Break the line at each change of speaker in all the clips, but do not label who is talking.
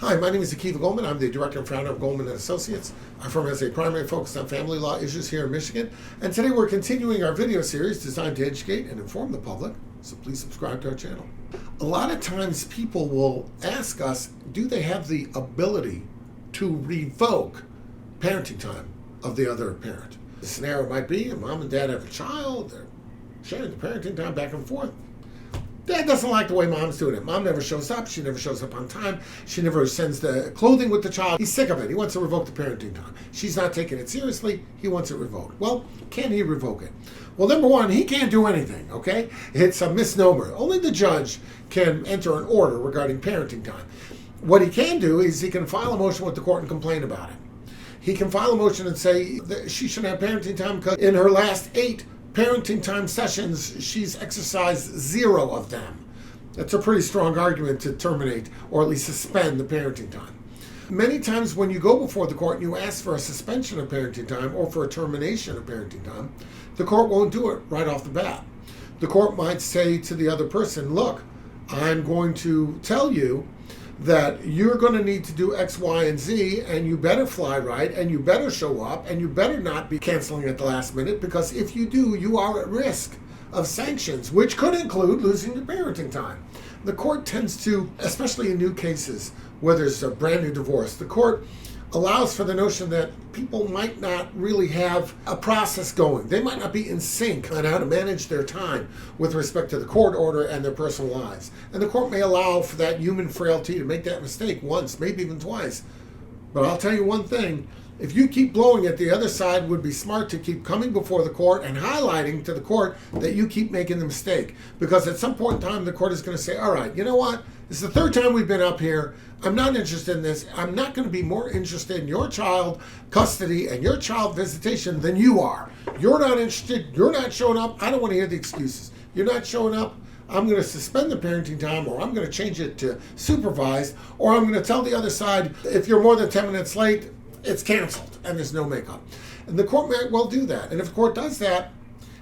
Hi, my name is Goldman. I'm the director and founder of Goldman & Associates. Our firm has a primary focus on family law issues here in Michigan. And today we're continuing our video series designed to educate and inform the public. So please subscribe to our channel. A lot of times people will ask us, do they have the ability to revoke parenting time of the other parent? The scenario might be a mom and dad have a child. They're sharing the parenting time back and forth. Dad doesn't like the way mom's doing it. Mom never shows up. She never shows up on time. She never sends the clothing with the child. He's sick of it. He wants to revoke the parenting time. She's not taking it seriously. He wants it revoked. Well, can he revoke it? Well, number one, he can't do anything, okay? It's a misnomer. Only the judge can enter an order regarding parenting time. What he can do is he can file a motion with the court and complain about it. He can file a motion and say that she shouldn't have parenting time because in her last 8 parenting time sessions, she's exercised 0 of them. That's a pretty strong argument to terminate or at least suspend the parenting time. Many times when you go before the court and you ask for a suspension of parenting time or for a termination of parenting time, the court won't do it right off the bat. The court might say to the other person, look, I'm going to tell you that you're going to need to do X, Y, and Z, and you better fly right, and you better show up, and you better not be canceling at the last minute, because if you do, you are at risk of sanctions, which could include losing your parenting time. The court tends to, especially in new cases where there's a brand new divorce, the court allows for the notion that people might not really have a process going. They might not be in sync on how to manage their time with respect to the court order and their personal lives. And the court may allow for that human frailty to make that mistake once, maybe even twice. But I'll tell you one thing, if you keep blowing it, the other side would be smart to keep coming before the court and highlighting to the court that you keep making the mistake. Because at some point in time, the court is going to say, all right, you know what? This is the 3rd time we've been up here. I'm not interested in this. I'm not going to be more interested in your child custody and your child visitation than you are. You're not interested. You're not showing up. I don't want to hear the excuses. You're not showing up. I'm going to suspend the parenting time, or I'm going to change it to supervised, or I'm going to tell the other side, if you're more than 10 minutes late, it's canceled and there's no makeup. And the court may well do that. And if the court does that,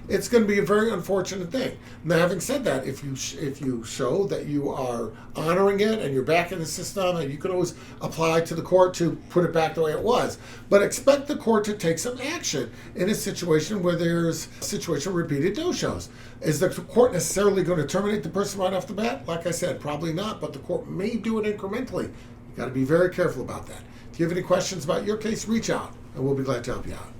it's going to be a very unfortunate thing. Now, having said that, if you show that you are honoring it and you're back in the system, and you can always apply to the court to put it back the way it was. But expect the court to take some action in a situation where there's a situation of repeated no-shows. Is the court necessarily going to terminate the person right off the bat? Like I said, probably not, but the court may do it incrementally. You've got to be very careful about that. If you have any questions about your case, reach out, and we'll be glad to help you out.